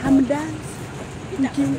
Hamdan. Mungkin.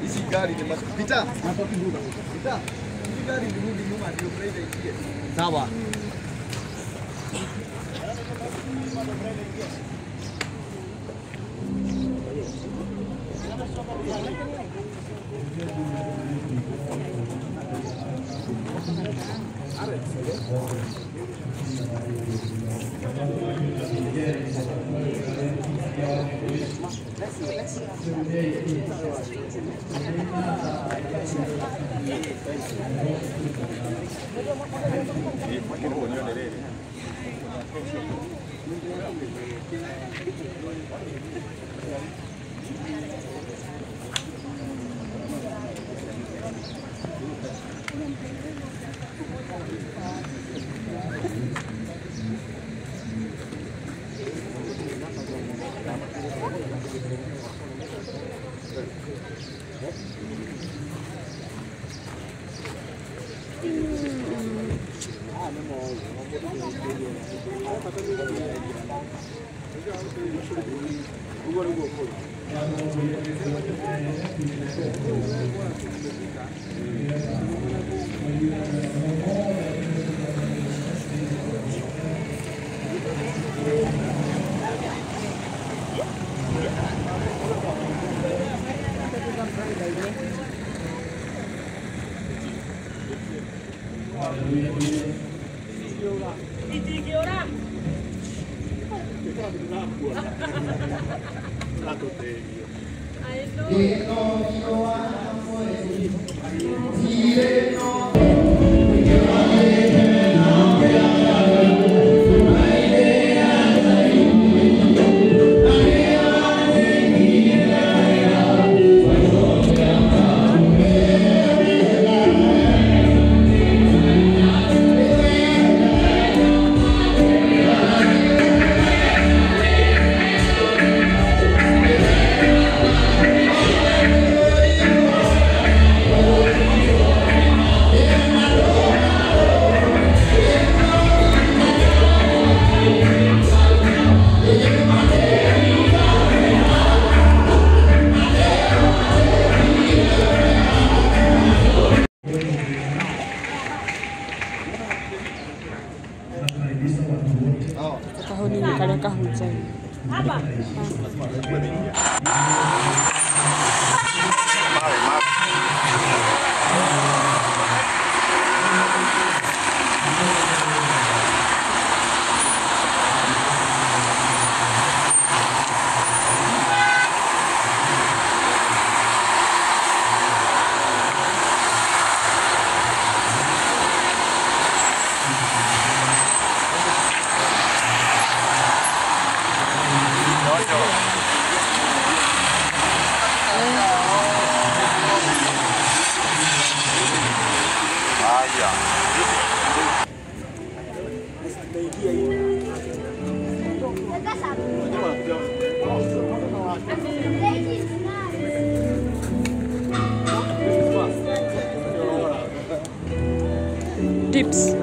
Isi gari ni masuk pita. Apa dulu? Pita. Isi gari dulu di rumah dia berada di sawah. Tahun ini kalaunkah hujan. Apa? Tips.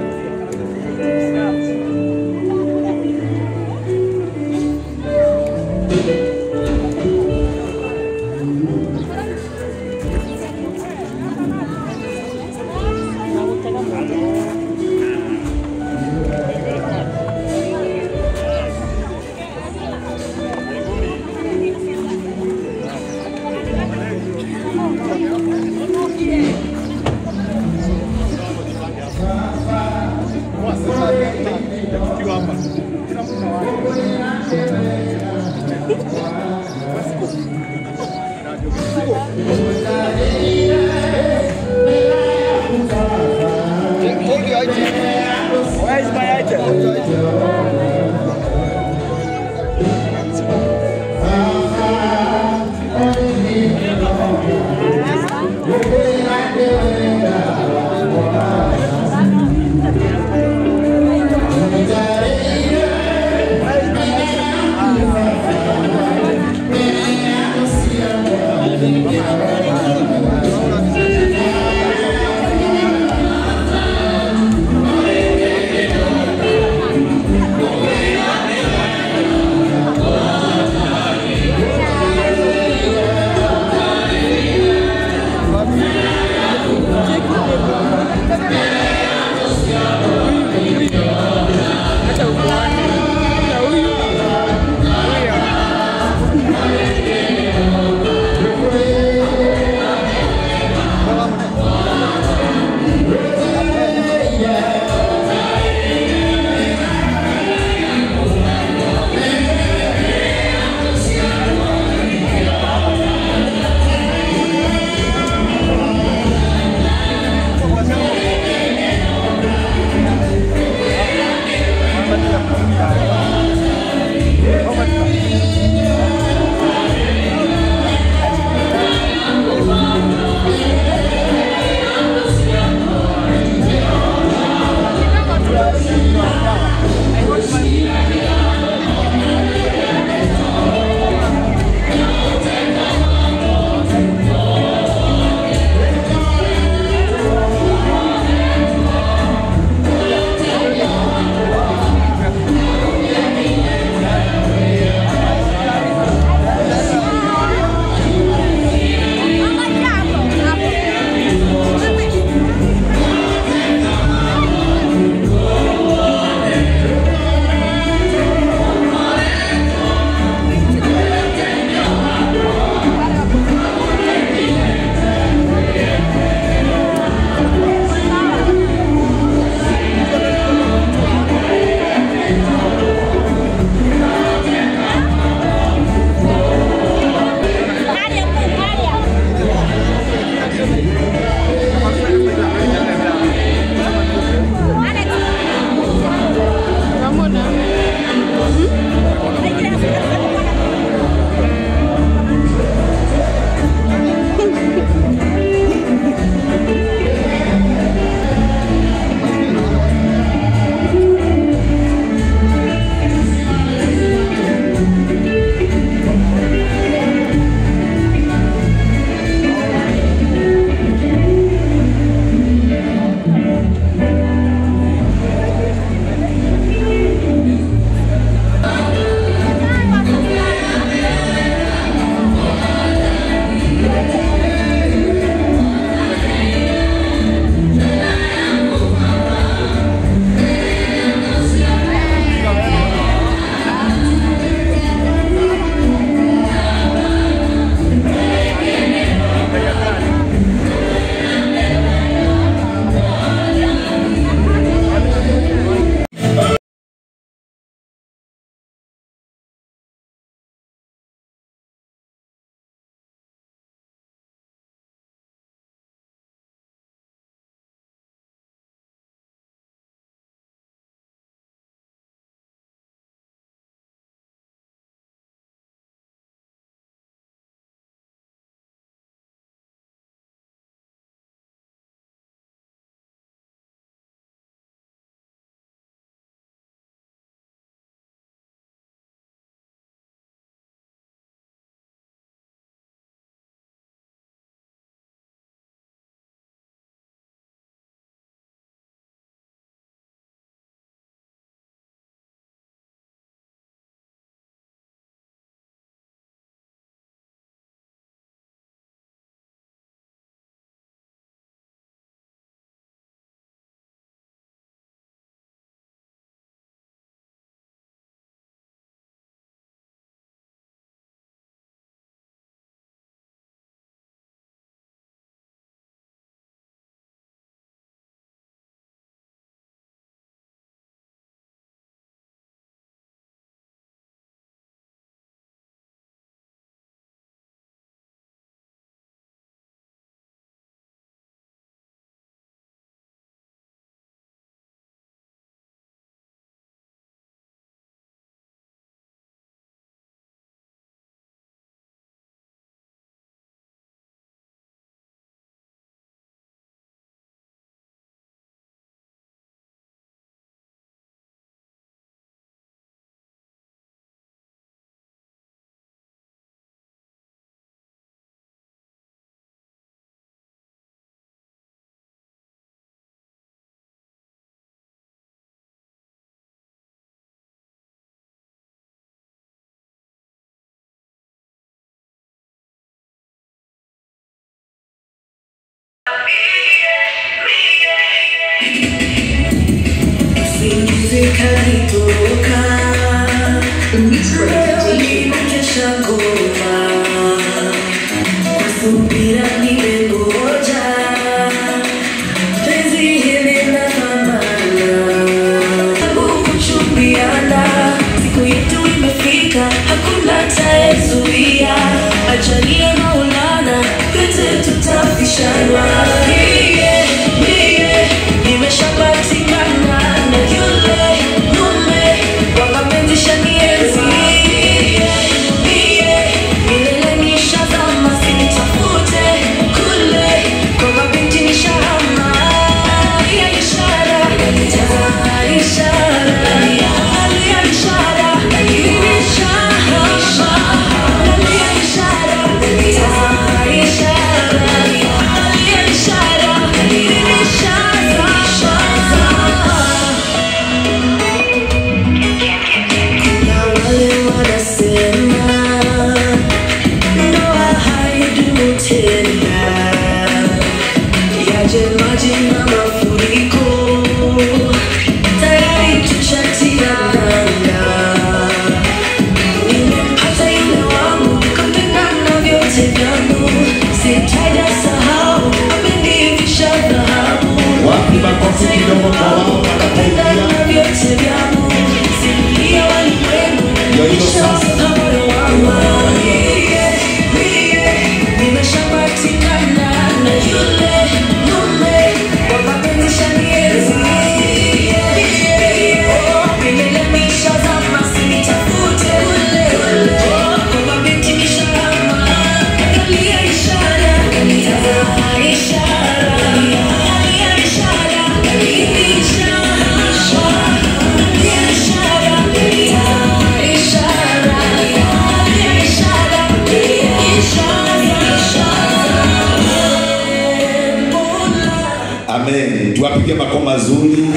Tuwapigie makoma mazuri.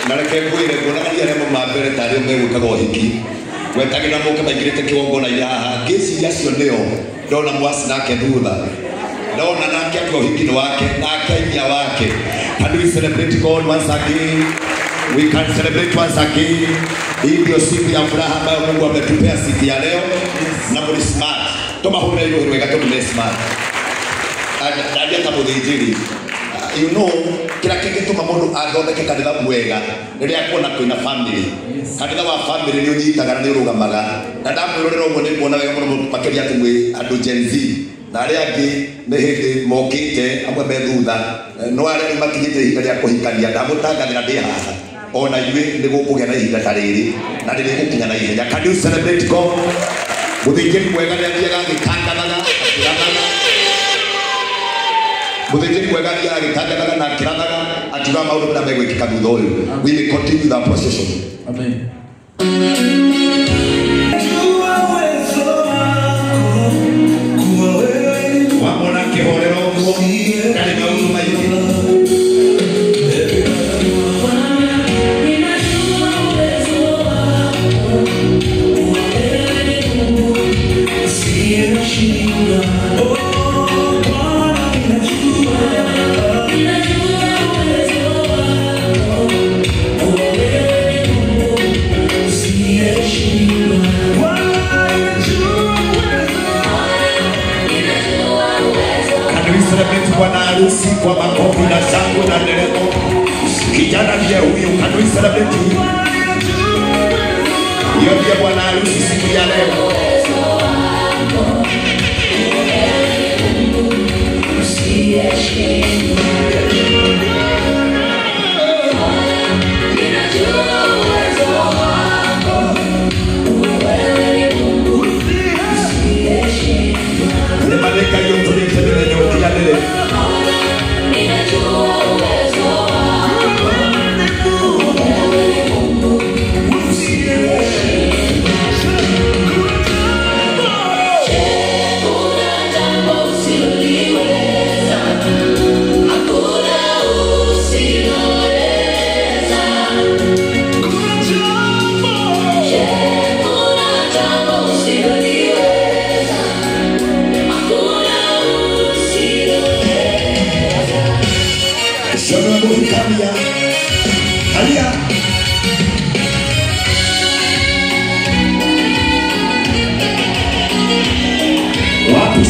Na reke ngwire kuonagia remo mambere tari umegwikaga uhiki. Wetagira muke maigirite kiwongona yaha. Ngeci yacio nio ndona mwasi nake thutha. Ndona nake akwa uhiki wake nake imia wake. And we celebrate God once again. We can celebrate once again. Hii ndio siku ya furaha ambayo Mungu ametupea siku ya leo. Na muri smart. Toma huna hilo wega to be smart. Ndio tabudhijiri. You know, kila kingetuma mundu athondeke kanitha mwega riria kuona kwina family. Kanitha wa family ni unyitaga na ni urugamaga. Na ndamwirorera uguo ni muona wega muno makiria ati mwi andu Gen Z. Na aria angi ni hindi mokite amwe me thutha. No aria makinyite ihinda ria kuhikania ndamutangathira ndi haha. Ona iwe ni gukugia na ihinda ta riri na ndi gukinya na ihenya. Can you celebrate God? Muthingiri mwega ni athiaga ngikanganaga akiranaga. Muthingiri mwega athiaga ngikanganaga na akiranaga atiga maundu na megwikika thutha uyu. We will continue that procession. Amen. Wamona kihorero uguo ndari maundu maingi. Bwana harusi kwa makofi na shangwe na nderemo. Kijana ndiye huyu, can we celebrate him? Hiyo ndiye bwana harusi siku ya leo. Malaika yote ndio tunaendelea.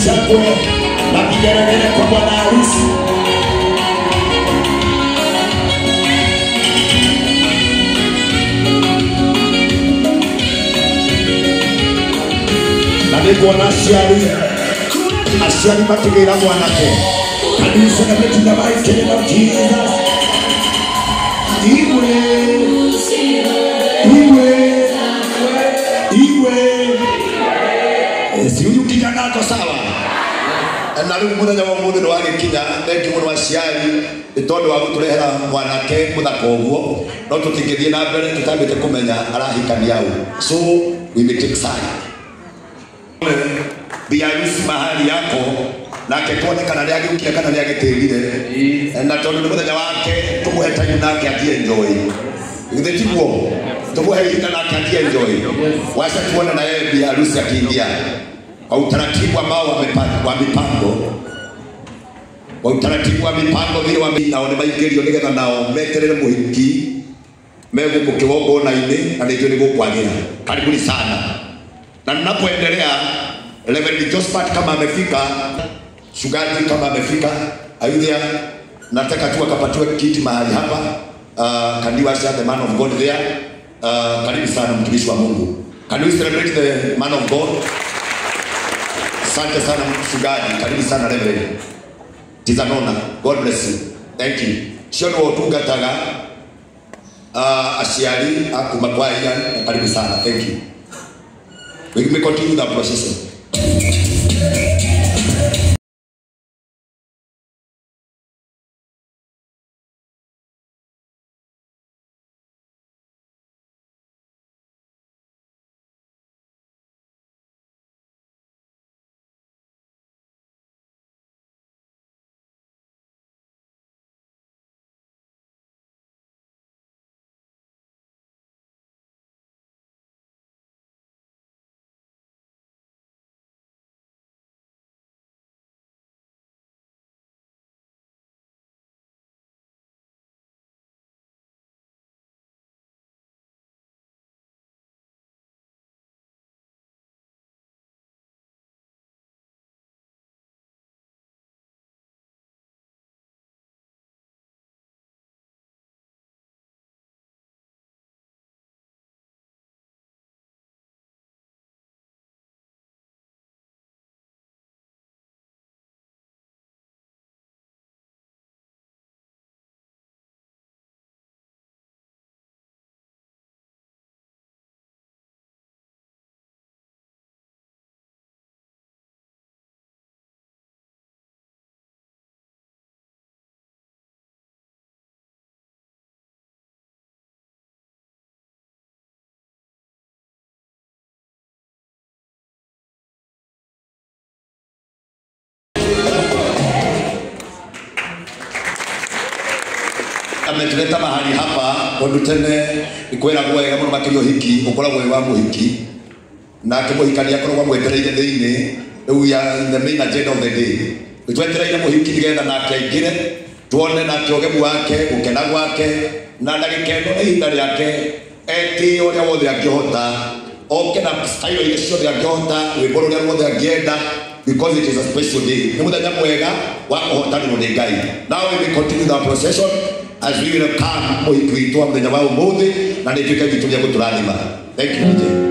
Shangwe na vigelegele kwa bwana harusi. Na niko na Asiari matigira mwanake. Can you celebrate in the mighty name of Jesus? Iwe si huyu kijana ako sawa. na rĩu mũthenya wa mũthĩ nĩwagĩkinya. Thengi mũno aciari nĩ tondũ wa gũtũrehera mwanake mũthaka ũguo, no tũtingĩthiĩ na mbere tũtambĩte kũmenya arahikania ũ. So we may take side. Bi harusi mahali yako nake tuone kana nĩagĩũkire kana nĩagĩtĩrire, na tondũ nĩ mũthenya wake tũmũhe time nake akĩ-enjoy. Githĩ tiguo? Tũmũhe ihinda nake akĩ-enjoy. Wacha tuone na yeye bi harusi akiingia kwa utaratibu ambao wa mipango, kwa utaratibu wa mipango vile nao nĩmaingĩrio nĩgetha nao meterere mũhiki megũkũ kĩgongona-inĩ na nĩkĩo nĩgũkwagĩra. Karibuni sana. Na ninapoendelea, Reverend Josephat kama amefika, Shugaji kama amefika, ayudhia nataka tu akapatiwe kiti mahali hapa. Can you usher the man of God there? Karibu sana mtumishi wa Mungu. Can you celebrate the man of God? Asante sana Shugaji, karibu sana Reverend. Tizanona, God bless you. Thank you. Shono otungataga aciari akuma kwa Ian, karibu sana. Thank you. We may continue the process. Ametuleta mahali hapa tondu tene ikwiragwo wega muno makirio hiki ukoragwo wa muhiki na kimuhikania koragwo mwetereire thiini riu ya the main agenda of the day twetereire muhiki nigetha nake aingire tuone nake ugemu wake gukena gwake na ndagikeno na ihinda riake eti uria wothe angihota oke na style ile ciothe angihota rwimbo ruria ruothe angienda because it is a special day. Ni muthenya mwega wa kuhotanirwo ni Ngai. Now we will continue the procession as we will come muhiki witu wa muthenya wa umuthi na nĩ tuĩke gitu gĩa gũtũrathima. Thank you.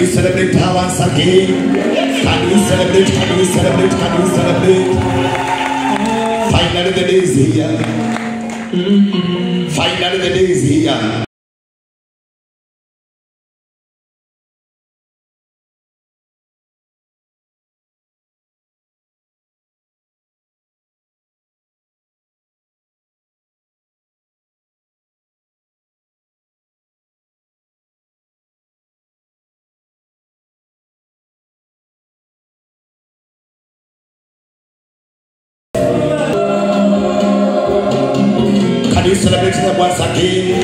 we celebrate her once again? Can we celebrate? Can we celebrate? Can we celebrate? Finally the day is here. Finally the day is here. Can you celebrate them once again?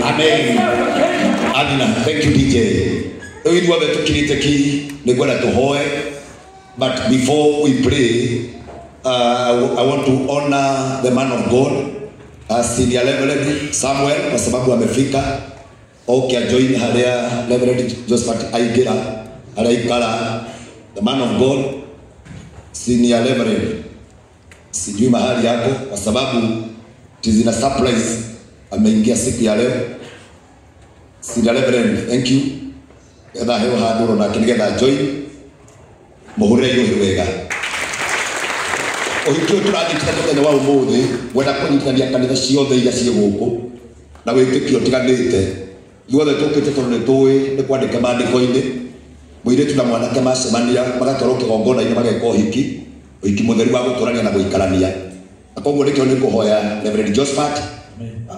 Amen. Adina, thank you DJ. We do have to kill it key. They go to Hoy. But before we pray, I want to honor the man of God. Senior Reverend Samuel, kwa sababu amefika. Okay, join her Reverend Josephat Aigira, Alaikala, the man of God, Senior Reverend. Sijui mahali yako kwa sababu tizina surprise ameingia siku ya leo. Senior Reverend, thank you. Eda heo haduro na kinigenda join. Muhure yo wega. Ohikyo turanyitira muthenya wa umuthi wenda kunyitithania kanitha ciothe iria cie guku na witikio tiganite iothe tukite tondu nitui ni kwandika mandiko-ini muiretu na mwanake macemania magatwarwo kigongona-ini mageka uhiki uhiki mutheru wa guturania na guikarania akoguo nikio ni kuhoya Reverend Josephat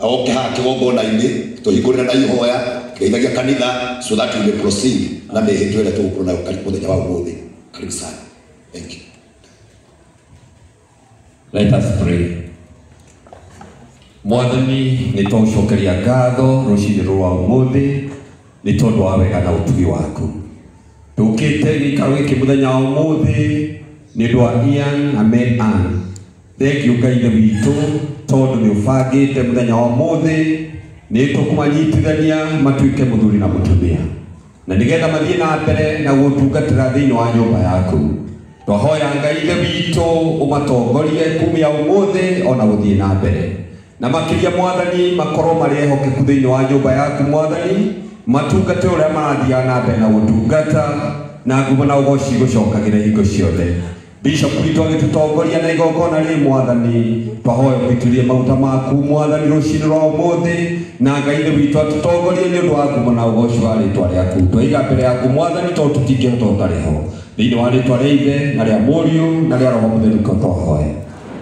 oke ha kigongona-ini tuhingurira na ihoya ngeithagia kanitha so that we may proceed na mehitwe ile tukuru na muthenya wa umuthi. Karibu sana. Thank you. Let us pray. Mwathani ni tũcokeria ngatho rũcinĩ rwa ũmũthĩ nĩ tondũ wa wega na ũtugi waku. Tũkĩte gĩikaro gĩkĩ mũthenya wa ũmũthĩ nĩ ũndũ wa Ian na Mary Ann. Thengiũ Ngai witũ tondũ nĩ ũbangĩte mũthenya wa ũmũthĩ nĩ tũkũmanyitithania matuĩke mũthuri na mũtumia. Na nĩgetha mathiĩ na mbere na gũtungatĩra thĩinĩ wa nyũmba yaku. Twahoya Ngai witũ ũmatongorie kumia ũmũthĩ ona gũthiĩ na mbere. Na makĩria Mwathani makorwo marĩ ehokeku thĩinĩ wa nyũmba yaku Mwathani, matungate ũrĩa marathiaga na mbere na gũtungata na ngumo na ũgoci gũcokagĩra hingo ciothe. Bishop witũ agĩtũtongoria na igongona rĩ Mwathani, twahoya ũgĩtuĩrie maguta maku Mwathani rũcinĩ rwa ũmũthĩ, na Ngai witũ atũtongorie nĩ ũndũ wa ngumo na ũgoci wa rĩĩtwa rĩaku. Twaiga mbere yaku Mwathani tondũ tũtingĩhota ũtarĩ ho. Thĩinĩ wa rĩĩtwa rĩa Ithe na rĩa Mũriũ na rĩa Roho Mũtheru twahoya.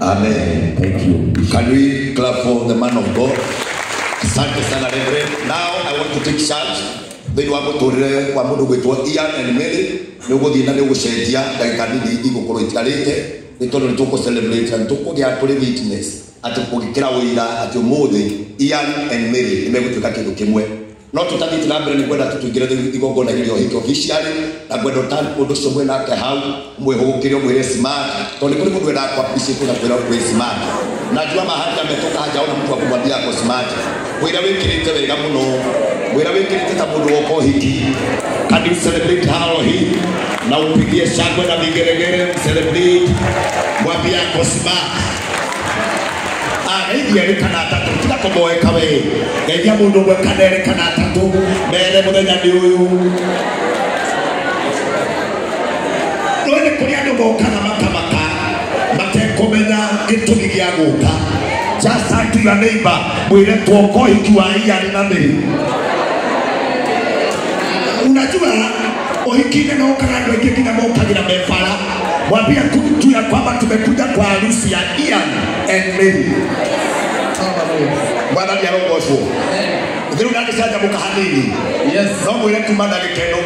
Amen. Thank you. Can we clap for the man of God? Asante sana Reverend. Now I want to take charge. Thĩinĩ wa mũtũrĩre wa mũndũ gwĩtwo Ian and Mary nĩ ũgũthiĩ na nĩ ũgũcenjia ndagĩka nini igũkorwo itigarĩte nĩ tondũ nĩ tũkũ-celebrate na nĩ tũkũgĩa tũrĩ witness atĩ kũgĩkĩra ũira atĩ ũmũthĩ Ian and Mary nĩ megũtuĩka kĩndũ kĩmwe. No tũtathiĩte na mbere nĩ kwenda tũtũingĩre igongona rĩrĩa ũhiki officially na ngwenda ũndũ ũcio mwĩ nake hau mwĩhũgũkĩre ũmwĩre smart tondũ nĩ kũrĩ mũndũ wendaga kũ-appreciate na kwĩra kwĩ smart. Najua mahali ametoka hajaona mtu wa kumwambia ako smart. Mwĩra wĩkĩrĩte wega mũno. Mwĩra wĩkĩrĩte ta mũndũ woka ũhiki. Can you celebrate hao hii? Na upigie shangwe na vigeregere celebrate. Mwambie ako smart. Ngeithia rĩkana atatũ tiga kũmoeka we. Ngeithia mũndũ ũmwe kana rĩkana atatũ mere mũthenya nĩ ũyũ. No nĩ kũrĩ andũ mokaga makamaka matekũmenya gĩtũmi gĩa gũka. Just talk to your neighbor. Mwĩre tuoka ũhiki wa Ian na Mary. Unajua uhiki na ukaga ndio kingine mokagira mefara. Mwambie tu ya kwamba tumekuja kwa harusi ya Ian and Mary. Bwana ndiye arongozo. Ndio ndio saja mukahanini. Yes. No mwire tu mana gikeno.